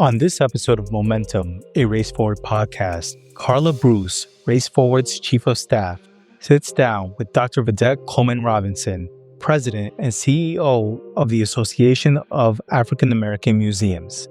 On this episode of Momentum, a Race Forward podcast, Karla Bruce, Race Forward's Chief of Staff, sits down with Dr. Vedet Coleman-Robinson, President and CEO of the Association of African American Museums.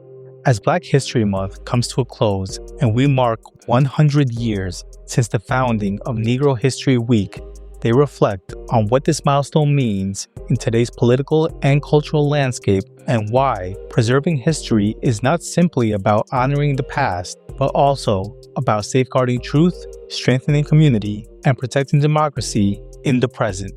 As Black History Month comes to a close and we mark 100 years since the founding of Negro History Week, they reflect on what this milestone means in today's political and cultural landscape and why preserving history is not simply about honoring the past, but also about safeguarding truth, strengthening community, and protecting democracy in the present.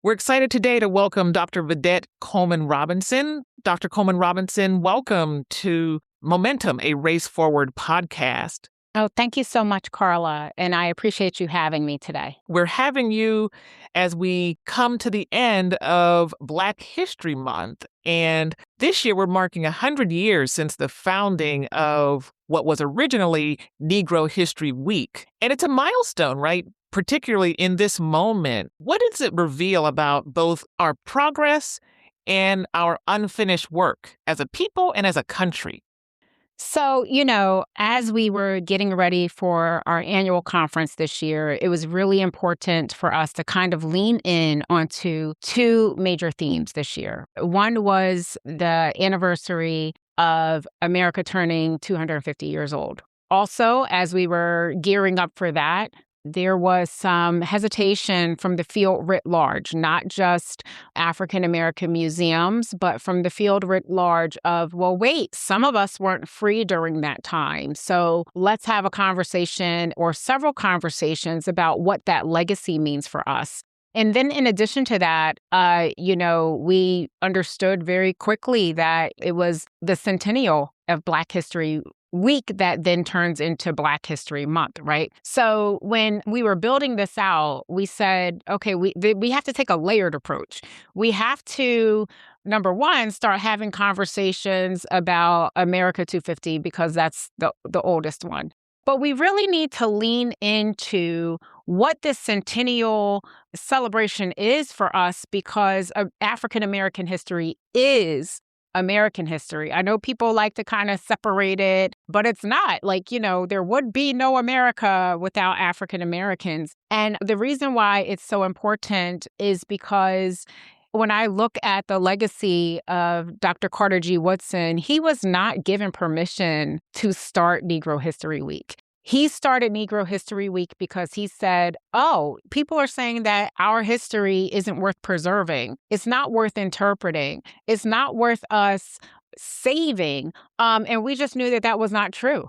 We're excited today to welcome Dr. Vedet Coleman-Robinson. Dr. Coleman-Robinson, welcome to Momentum, a Race Forward podcast. Oh, thank you so much, Karla, and I appreciate you having me today. We're having you as we come to the end of Black History Month, and this year we're marking 100 years since the founding of what was originally Negro History Week. And it's a milestone, right? Particularly in this moment. What does it reveal about both our progress and our unfinished work as a people and as a country? So, as we were getting ready for our annual conference this year, it was really important for us to kind of lean in onto two major themes this year. One was the anniversary of America turning 250 years old. Also, as we were gearing up for that, there was some hesitation from the field writ large, not just African American museums, but from the field writ large of, well, wait, some of us weren't free during that time. So let's have a conversation or several conversations about what that legacy means for us. And then in addition to that, we understood very quickly that it was the centennial of Black History Week that then turns into Black History Month, right? So when we were building this out, we said, okay, we have to take a layered approach. We have to, number one, start having conversations about America 250 because that's the oldest one. But we really need to lean into what this centennial celebration is for us because African American history is American history. I know people like to kind of separate it, but it's not. There would be no America without African Americans. And the reason why it's so important is because when I look at the legacy of Dr. Carter G. Woodson, he was not given permission to start Negro History Week. He started Negro History Week because he said, people are saying that our history isn't worth preserving. It's not worth interpreting. It's not worth us saving. And we just knew that that was not true.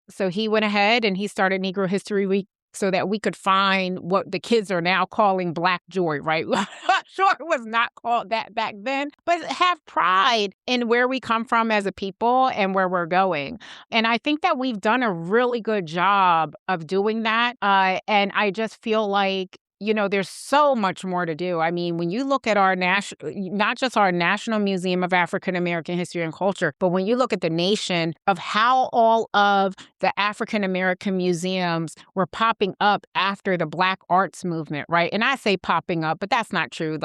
So he went ahead and he started Negro History Week so that we could find what the kids are now calling Black joy, right? I'm sure it was not called that back then, but have pride in where we come from as a people and where we're going. And I think that we've done a really good job of doing that. And I just feel like there's so much more to do. I mean, when you look at our not just our National Museum of African American History and Culture, but when you look at the nation of how all of the African American museums were popping up after the Black arts movement, right? And I say popping up, but that's not true.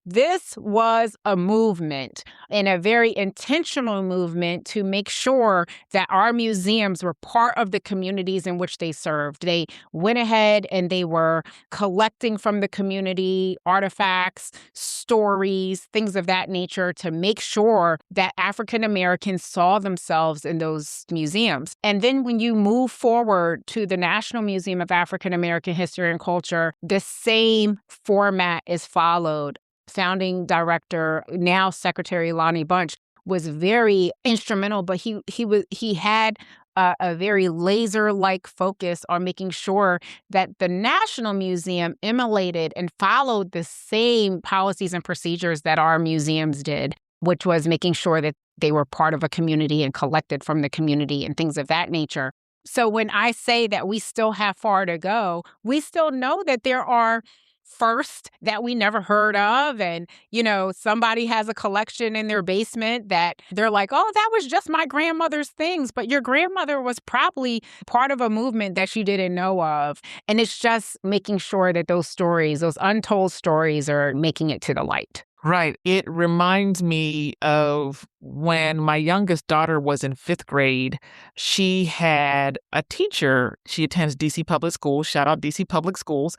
This was a movement and a very intentional movement to make sure that our museums were part of the communities in which they served. They went ahead and they were collecting from the community artifacts, stories, things of that nature to make sure that African Americans saw themselves in those museums. And then when you move forward to the National Museum of African American History and Culture, the same format is followed. Founding director, now Secretary Lonnie Bunch, was very instrumental, but he had a very laser-like focus on making sure that the National Museum emulated and followed the same policies and procedures that our museums did, which was making sure that they were part of a community and collected from the community and things of that nature. So when I say that we still have far to go, we still know that there are first that we never heard of. And, somebody has a collection in their basement that they're like, oh, that was just my grandmother's things. But your grandmother was probably part of a movement that you didn't know of. And it's just making sure that those stories, those untold stories, are making it to the light. Right. It reminds me of when my youngest daughter was in fifth grade. She had a teacher, she attends DC Public Schools, shout out DC Public Schools,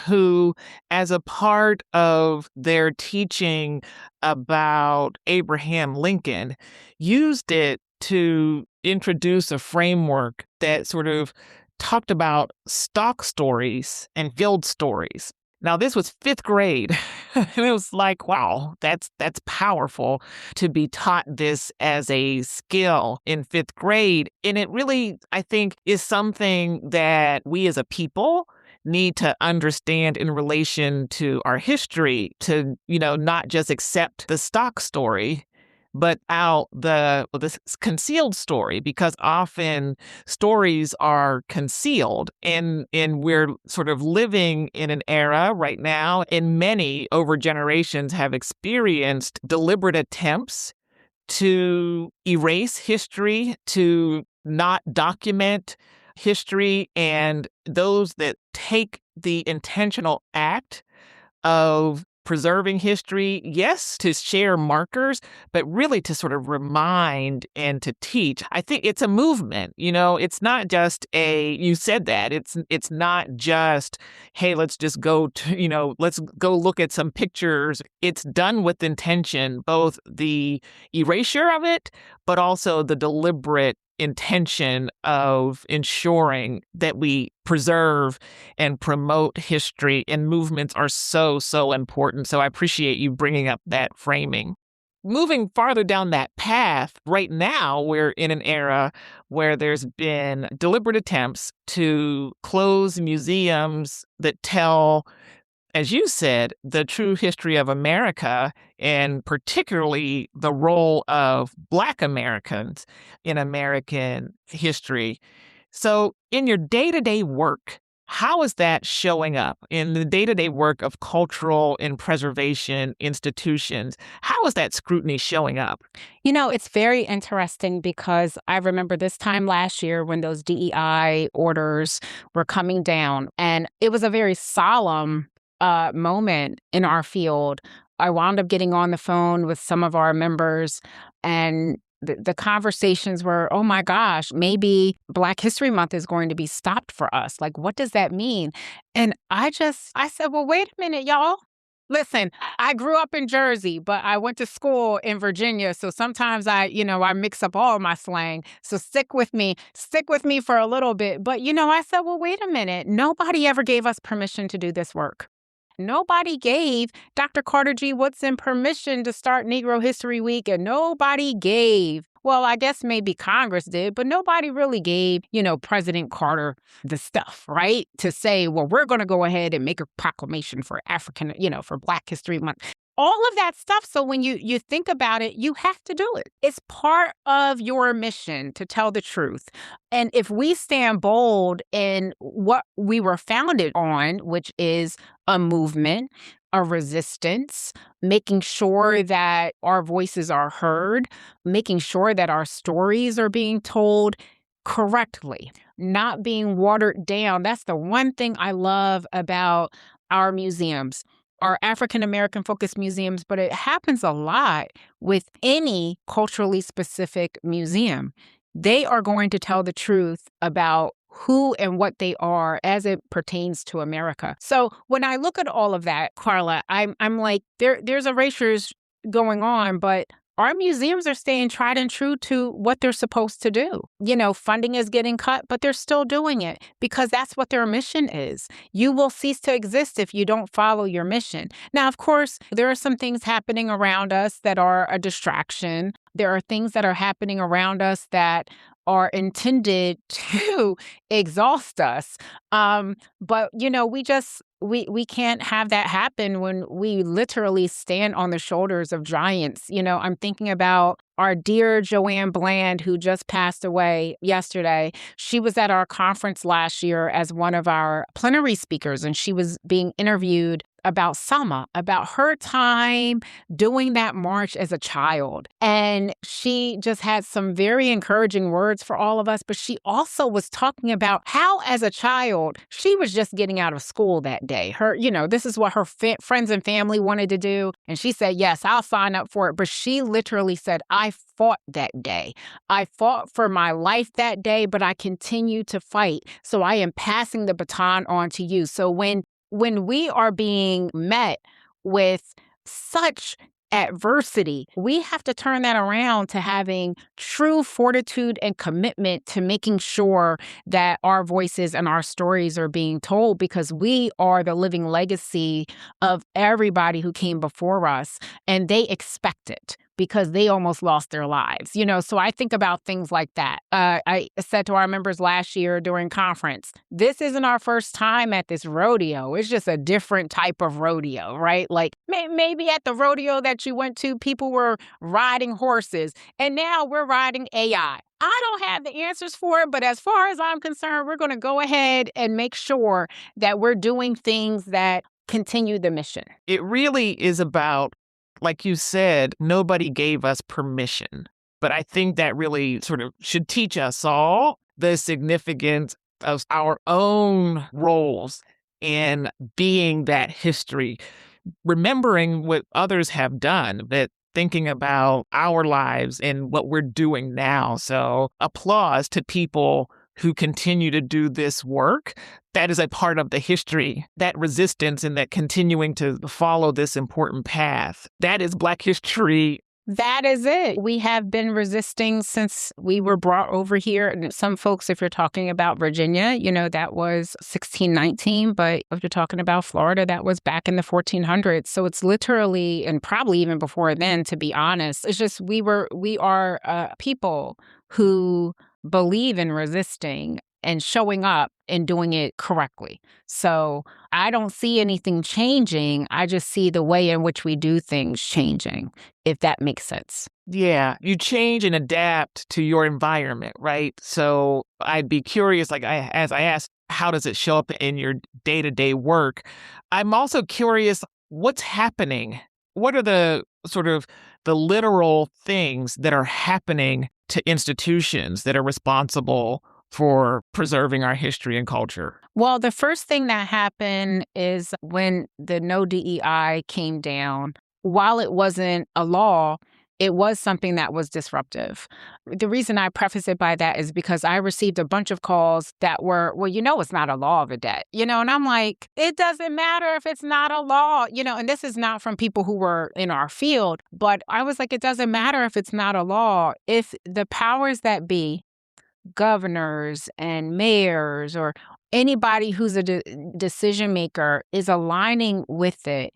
who, as a part of their teaching about Abraham Lincoln, used it to introduce a framework that sort of talked about stock stories and guild stories. Now, this was fifth grade. And it was like, wow, that's powerful to be taught this as a skill in fifth grade. And it really, I think, is something that we as a people need to understand in relation to our history to, not just accept the stock story, but out the concealed story, because often stories are concealed, and we're sort of living in an era right now, and many over generations have experienced deliberate attempts to erase history, to not document history, and those that take the intentional act of preserving history, yes, to share markers, but really to sort of remind and to teach. I think it's a movement, it's not just you said that, it's not just, hey, let's just go to, let's go look at some pictures. It's done with intention, both the erasure of it, but also the deliberate intention of ensuring that we preserve and promote history, and movements are so, so important. So I appreciate you bringing up that framing. Moving farther down that path, right now we're in an era where there's been deliberate attempts to close museums that tell, as you said, the true history of America, and particularly the role of Black Americans in American history. So, in your day-to-day work, how is that showing up in the day-to-day work of cultural and preservation institutions? How is that scrutiny showing up? It's very interesting because I remember this time last year when those DEI orders were coming down, and it was a very solemn moment in our field. I wound up getting on the phone with some of our members, and the conversations were, oh my gosh, maybe Black History Month is going to be stopped for us. Like, what does that mean? And I said, well, wait a minute, y'all. Listen, I grew up in Jersey, but I went to school in Virginia. So sometimes I mix up all my slang. So stick with me for a little bit. But, I said, well, wait a minute. Nobody ever gave us permission to do this work. Nobody gave Dr. Carter G. Woodson permission to start Negro History Week, and nobody gave, well, I guess maybe Congress did, but nobody really gave, President Carter the stuff, right? To say, well, we're going to go ahead and make a proclamation for for Black History Month. All of that stuff. So when you think about it, you have to do it. It's part of your mission to tell the truth. And if we stand bold in what we were founded on, which is a movement, a resistance, making sure that our voices are heard, making sure that our stories are being told correctly, not being watered down. That's the one thing I love about our museums, our African American focused museums, but it happens a lot with any culturally specific museum. They are going to tell the truth about who and what they are as it pertains to America. So when I look at all of that, Karla, I'm like, there's erasures going on, but our museums are staying tried and true to what they're supposed to do. Funding is getting cut, but they're still doing it because that's what their mission is. You will cease to exist if you don't follow your mission. Now, of course, there are some things happening around us that are a distraction. There are things that are happening around us that are intended to exhaust us. But, we can't have that happen when we literally stand on the shoulders of giants. I'm thinking about our dear Joanne Bland, who just passed away yesterday. She was at our conference last year as one of our plenary speakers, and she was being interviewed about Selma, about her time doing that march as a child. And she just had some very encouraging words for all of us. But she also was talking about how, as a child, she was just getting out of school that day. This is what her friends and family wanted to do. And she said, yes, I'll sign up for it. But she literally said, I fought that day. I fought for my life that day, but I continue to fight. So I am passing the baton on to you. So when we are being met with such adversity, we have to turn that around to having true fortitude and commitment to making sure that our voices and our stories are being told, because we are the living legacy of everybody who came before us, and they expect it because they almost lost their lives. So I think about things like that. I said to our members last year during conference, this isn't our first time at this rodeo. It's just a different type of rodeo, right? Like maybe at the rodeo that you went to, people were riding horses, and now we're riding AI. I don't have the answers for it, but as far as I'm concerned, we're going to go ahead and make sure that we're doing things that continue the mission. It really is about, like you said, nobody gave us permission. But I think that really sort of should teach us all the significance of our own roles in being that history, remembering what others have done, but thinking about our lives and what we're doing now. So applause to people who continue to do this work. That is a part of the history, that resistance and that continuing to follow this important path. That is Black history. That is it. We have been resisting since we were brought over here. And some folks, if you're talking about Virginia, that was 1619. But if you're talking about Florida, that was back in the 1400s. So it's literally, and probably even before then, to be honest, it's just we are people who believe in resisting and showing up and doing it correctly. So I don't see anything changing. I just see the way in which we do things changing, if that makes sense. Yeah, you change and adapt to your environment, right? So I'd be curious, as I asked, how does it show up in your day-to-day work? I'm also curious, what's happening? What are the sort of the literal things that are happening to institutions that are responsible for preserving our history and culture? Well, the first thing that happened is when the No DEI came down, while it wasn't a law, it was something that was disruptive. The reason I preface it by that is because I received a bunch of calls that were, it's not a law, Vedet, and I'm like, it doesn't matter if it's not a law, and this is not from people who were in our field, but I was like, it doesn't matter if it's not a law. If the powers that be, governors and mayors or anybody who's a decision maker is aligning with it,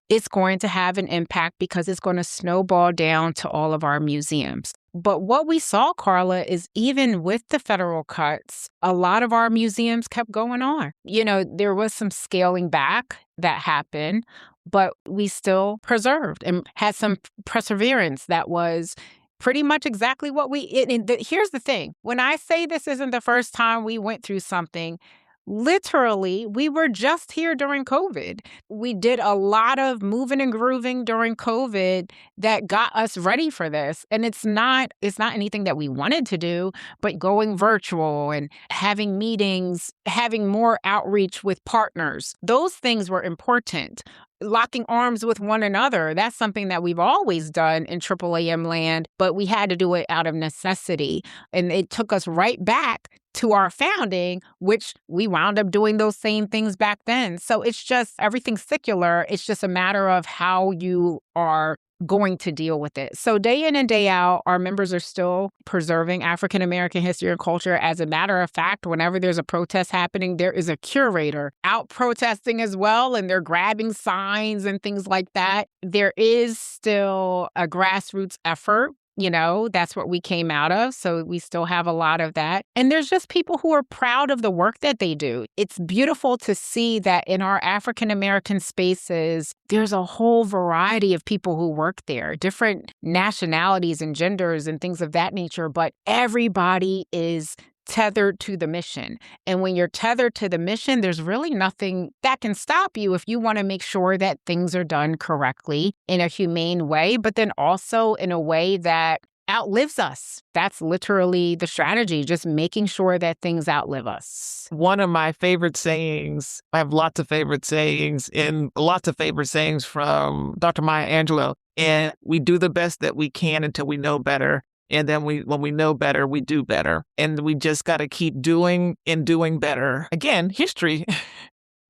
it's going to have an impact because it's going to snowball down to all of our museums. But what we saw, Karla, is even with the federal cuts, a lot of our museums kept going on. There was some scaling back that happened, but we still preserved and had some perseverance that was pretty much exactly what here's the thing. When I say this isn't the first time we went through something, literally, we were just here during COVID. We did a lot of moving and grooving during COVID that got us ready for this. And it's not anything that we wanted to do, but going virtual and having meetings, having more outreach with partners, those things were important. Locking arms with one another, that's something that we've always done in AAAM land, but we had to do it out of necessity. And it took us right back to our founding, which we wound up doing those same things back then. So it's just everything's secular. It's just a matter of how you are going to deal with it. So day in and day out, our members are still preserving African American history and culture. As a matter of fact, whenever there's a protest happening, there is a curator out protesting as well, and they're grabbing signs and things like that. There is still a grassroots effort. That's what we came out of. So we still have a lot of that. And there's just people who are proud of the work that they do. It's beautiful to see that in our African American spaces, there's a whole variety of people who work there, different nationalities and genders and things of that nature. But everybody is tethered to the mission. And when you're tethered to the mission, there's really nothing that can stop you if you want to make sure that things are done correctly in a humane way, but then also in a way that outlives us. That's literally the strategy, just making sure that things outlive us. One of my favorite sayings, I have lots of favorite sayings and lots of favorite sayings from Dr. Maya Angelou, and we do the best that we can until we know better. And then when we know better, we do better. And we just got to keep doing and doing better. Again, history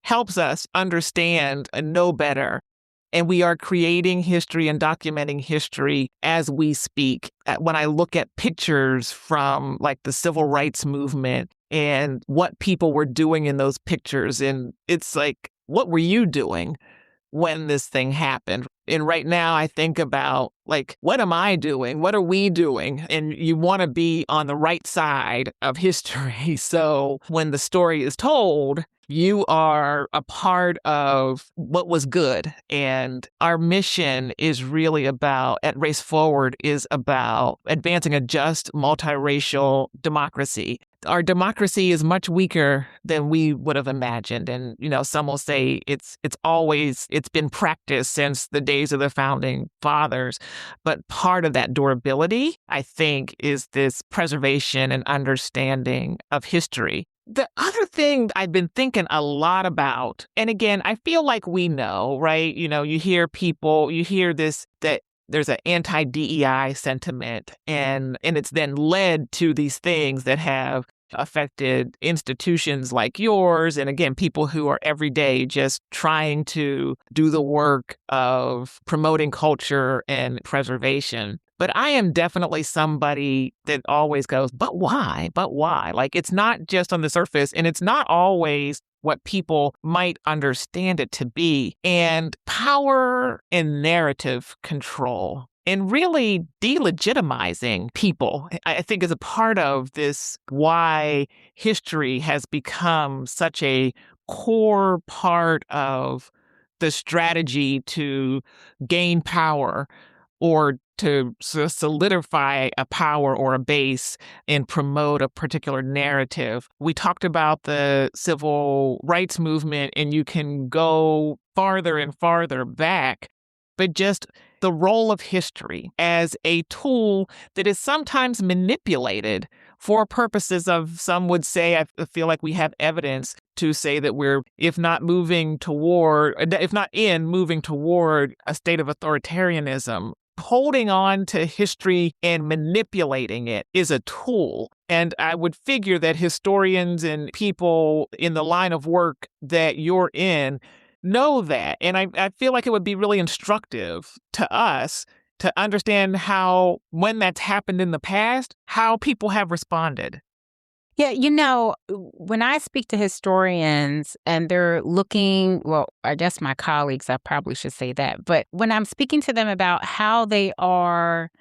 helps us understand and know better. And we are creating history and documenting history as we speak. When I look at pictures from like the civil rights movement and what people were doing in those pictures, and it's like, what were you doing when this thing happened? And right now I think about like, what am I doing? What are we doing? And you want to be on the right side of history. So when the story is told, you are a part of what was good. And our mission is really about, at Race Forward, is about advancing a just multiracial democracy. Our democracy is much weaker than we would have imagined. And, some will say it's been practiced since the days of the founding fathers. But part of that durability, I think, is this preservation and understanding of history. The other thing I've been thinking a lot about, and again, I feel like we know, right? You hear this, that there's an anti-DEI sentiment, and it's then led to these things that have affected institutions like yours. And again, people who are every day just trying to do the work of promoting culture and preservation. But I am definitely somebody that always goes, but why? But why? Like, it's not just on the surface, and it's not always what people might understand it to be. And power and narrative control and really delegitimizing people, I think, is a part of this, why history has become such a core part of the strategy to gain power or to solidify a power or a base and promote a particular narrative. We talked about the civil rights movement, and you can go farther and farther back, but just the role of history as a tool that is sometimes manipulated for purposes of, some would say, I feel like we have evidence to say that we're, if not moving toward a state of authoritarianism. Holding on to history and manipulating it is a tool. And I would figure that historians and people in the line of work that you're in know that. And I feel like it would be really instructive to us to understand how, when that's happened in the past, how people have responded. Yeah, when I speak to historians and they're looking, well, I guess my colleagues, I probably should say that, but when I'm speaking to them about how they are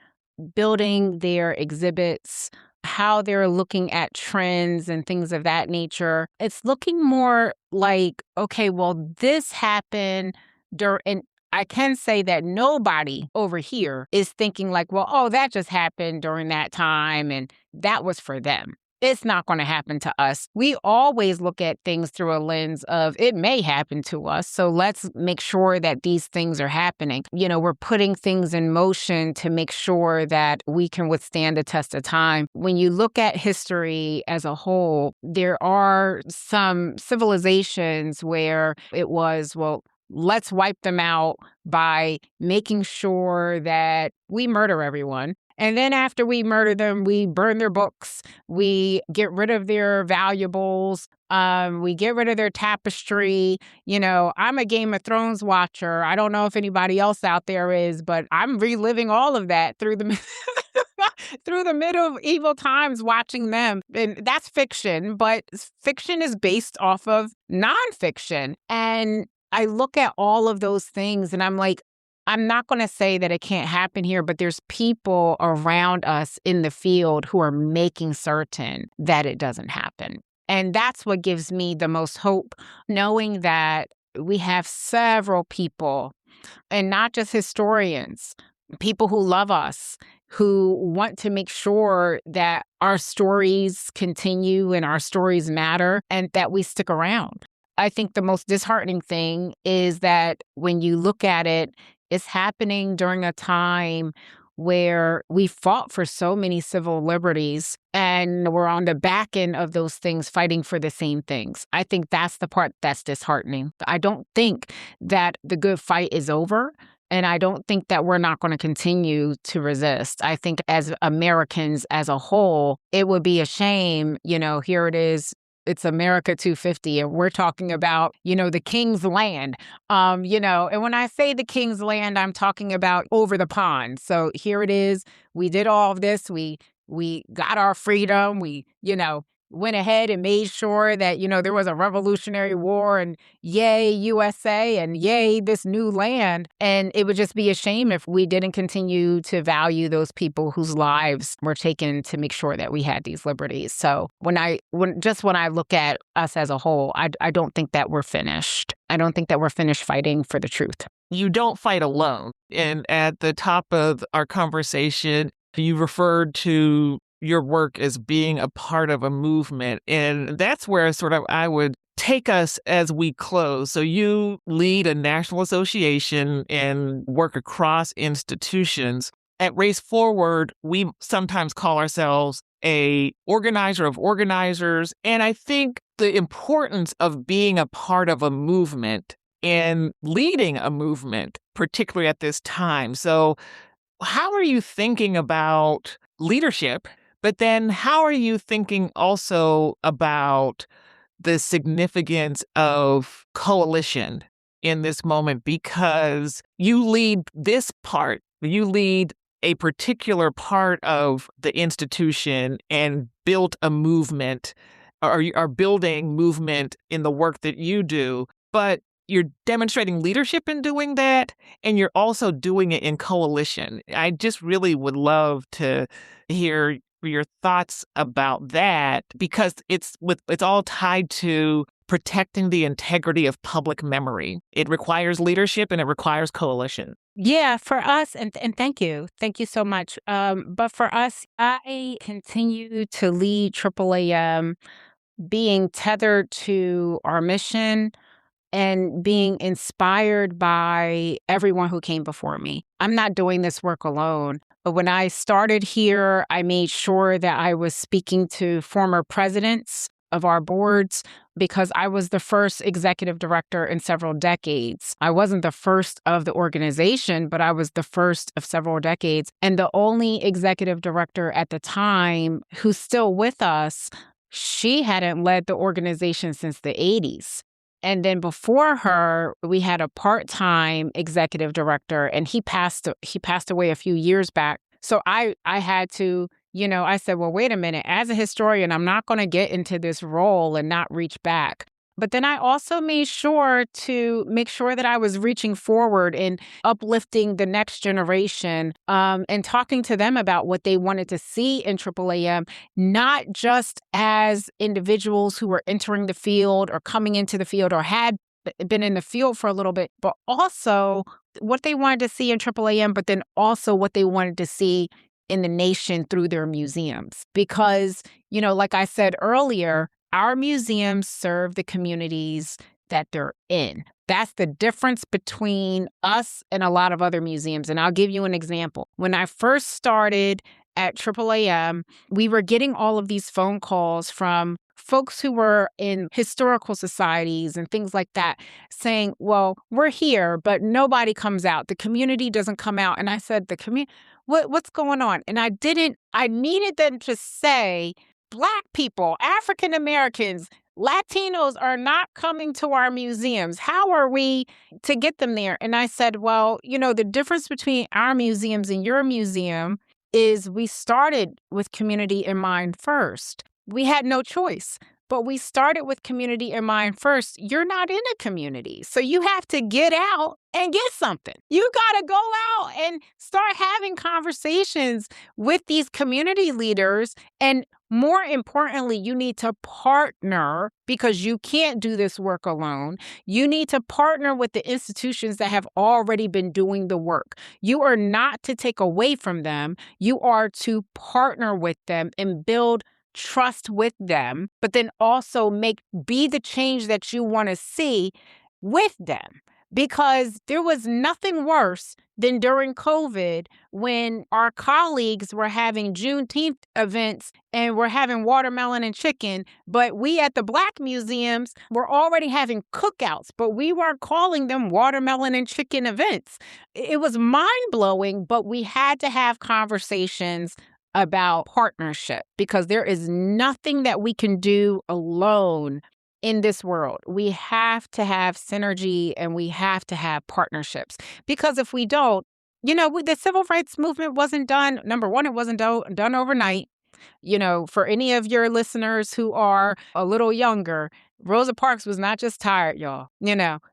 building their exhibits, how they're looking at trends and things of that nature, it's looking more like, okay, well, this happened during, and I can say that nobody over here is thinking like, well, oh, that just happened during that time and that was for them. It's not going to happen to us. We always look at things through a lens of, it may happen to us, so let's make sure that these things are happening. We're putting things in motion to make sure that we can withstand the test of time. When you look at history as a whole, there are some civilizations where it was, well, let's wipe them out by making sure that we murder everyone. And then after we murder them, we burn their books, we get rid of their valuables, we get rid of their tapestry. I'm a Game of Thrones watcher. I don't know if anybody else out there is, but I'm reliving all of that through the through the medieval times, watching them. And that's fiction, but fiction is based off of nonfiction. And I look at all of those things and I'm like, I'm not going to say that it can't happen here, but there's people around us in the field who are making certain that it doesn't happen. And that's what gives me the most hope, knowing that we have several people, and not just historians, people who love us, who want to make sure that our stories continue and our stories matter and that we stick around. I think the most disheartening thing is that when you look at it, it's happening during a time where we fought for so many civil liberties and we're on the back end of those things fighting for the same things. I think that's the part that's disheartening. I don't think that the good fight is over. And I don't think that we're not going to continue to resist. I think as Americans as a whole, it would be a shame, here it is. It's America 250, and we're talking about, the king's land. And when I say the king's land, I'm talking about over the pond. So here it is. We did all of this. We got our freedom. We, went ahead and made sure that, there was a Revolutionary War and yay, USA, and yay, this new land. And it would just be a shame if we didn't continue to value those people whose lives were taken to make sure that we had these liberties. So when I look at us as a whole, I don't think that we're finished. I don't think that we're finished fighting for the truth. You don't fight alone. And at the top of our conversation, you referred to your work as being a part of a movement. And that's where sort of I would take us as we close. So you lead a national association and work across institutions. At Race Forward, we sometimes call ourselves a organizer of organizers. And I think the importance of being a part of a movement and leading a movement, particularly at this time. So how are you thinking about leadership? But then how are you thinking also about the significance of coalition in this moment? Because you lead this part, you lead a particular part of the institution and built a movement, or you are building movement in the work that you do, but you're demonstrating leadership in doing that, and you're also doing it in coalition. I just really would love to hear your thoughts about that, because it's all tied to protecting the integrity of public memory. It requires leadership and it requires coalition. Yeah, for us, and thank you. Thank you so much. But for us, I continue to lead AAAM being tethered to our mission and being inspired by everyone who came before me. I'm not doing this work alone. But when I started here, I made sure that I was speaking to former presidents of our boards because I was the first executive director in several decades. I wasn't the first of the organization, but I was the first of several decades. And the only executive director at the time who's still with us, she hadn't led the organization since the 80s. And then before her, we had a part-time executive director, and he passed away a few years back. So I had to, I said, well, wait a minute. As a historian, I'm not going to get into this role and not reach back. But then I also made sure to make sure that I was reaching forward and uplifting the next generation and talking to them about what they wanted to see in AAAM, not just as individuals who were entering the field or coming into the field or had been in the field for a little bit, but also what they wanted to see in AAAM, but then also what they wanted to see in the nation through their museums. Because, like I said earlier, our museums serve the communities that they're in. That's the difference between us and a lot of other museums. And I'll give you an example. When I first started at AAAM, we were getting all of these phone calls from folks who were in historical societies and things like that saying, well, we're here, but nobody comes out. The community doesn't come out. And I said, the community, what's going on? And I needed them to say, Black people, African Americans, Latinos are not coming to our museums. How are we to get them there? And I said, well, the difference between our museums and your museum is we started with community in mind first. We had no choice, but we started with community in mind first. You're not in a community, so you have to get out and get something. You got to go out and start having conversations with these community leaders. And More importantly, you need to partner because you can't do this work alone. You need to partner with the institutions that have already been doing the work. You are not to take away from them. You are to partner with them and build trust with them, but then also be the change that you want to see with them. Because there was nothing worse than during COVID when our colleagues were having Juneteenth events and we're having watermelon and chicken, but we at the Black museums were already having cookouts, but we weren't calling them watermelon and chicken events. It was mind-blowing, but we had to have conversations about partnership because there is nothing that we can do alone in this world. We have to have synergy and we have to have partnerships because if we don't, the civil rights movement wasn't done. Number one, it wasn't done overnight. For any of your listeners who are a little younger, Rosa Parks was not just tired, y'all.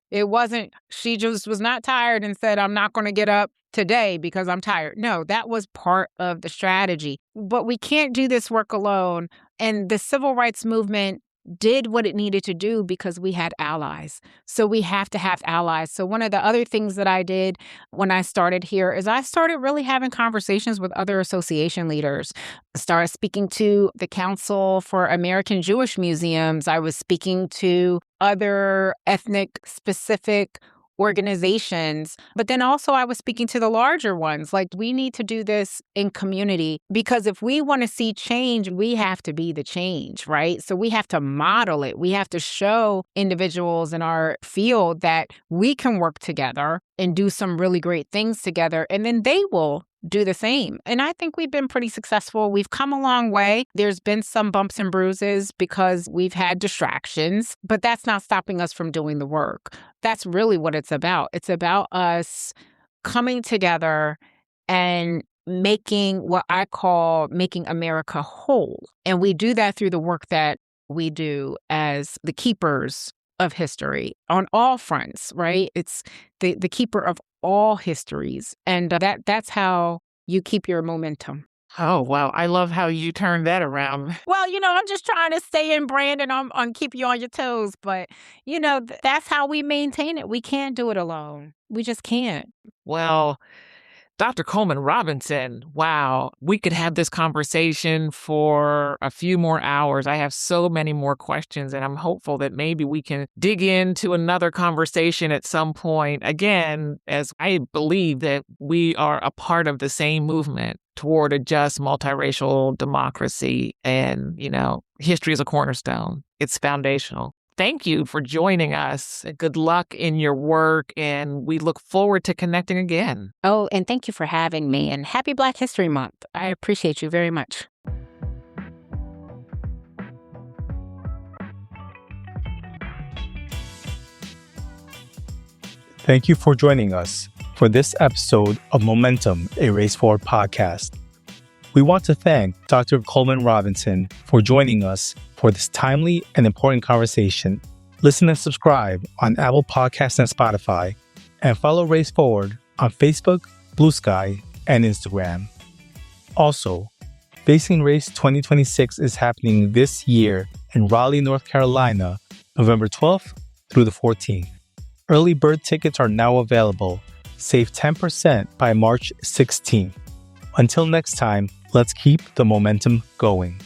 It wasn't, she just was not tired and said, I'm not going to get up today because I'm tired. No, that was part of the strategy. But we can't do this work alone. And the civil rights movement did what it needed to do because we had allies. So we have to have allies. So one of the other things that I did when I started here is I started really having conversations with other association leaders. I started speaking to the Council for American Jewish Museums. I was speaking to other ethnic specific organizations. But then also I was speaking to the larger ones, like we need to do this in community because if we want to see change, we have to be the change, right? So we have to model it. We have to show individuals in our field that we can work together and do some really great things together. And then they will do the same. And I think we've been pretty successful. We've come a long way. There's been some bumps and bruises because we've had distractions, but that's not stopping us from doing the work. That's really what it's about. It's about us coming together and making what I call making America whole. And we do that through the work that we do as the keepers of history on all fronts, right? It's the keeper of all histories. And that's how you keep your momentum. Oh, wow. I love how you turned that around. Well, I'm just trying to stay in brand and on keep you on your toes. But, that's how we maintain it. We can't do it alone. We just can't. Well, Dr. Coleman-Robinson, wow, we could have this conversation for a few more hours. I have so many more questions, and I'm hopeful that maybe we can dig into another conversation at some point. Again, as I believe that we are a part of the same movement toward a just multiracial democracy. And, history is a cornerstone. It's foundational. Thank you for joining us. Good luck in your work, and we look forward to connecting again. Oh, and thank you for having me, and happy Black History Month. I appreciate you very much. Thank you for joining us for this episode of Momentum, a Race Forward podcast. We want to thank Dr. Coleman-Robinson for joining us for this timely and important conversation. Listen and subscribe on Apple Podcasts and Spotify, and follow Race Forward on Facebook, Blue Sky, and Instagram. Also, Facing Race 2026 is happening this year in Raleigh, North Carolina, November 12th through the 14th. Early bird tickets are now available. Save 10% by March 16th. Until next time, let's keep the momentum going.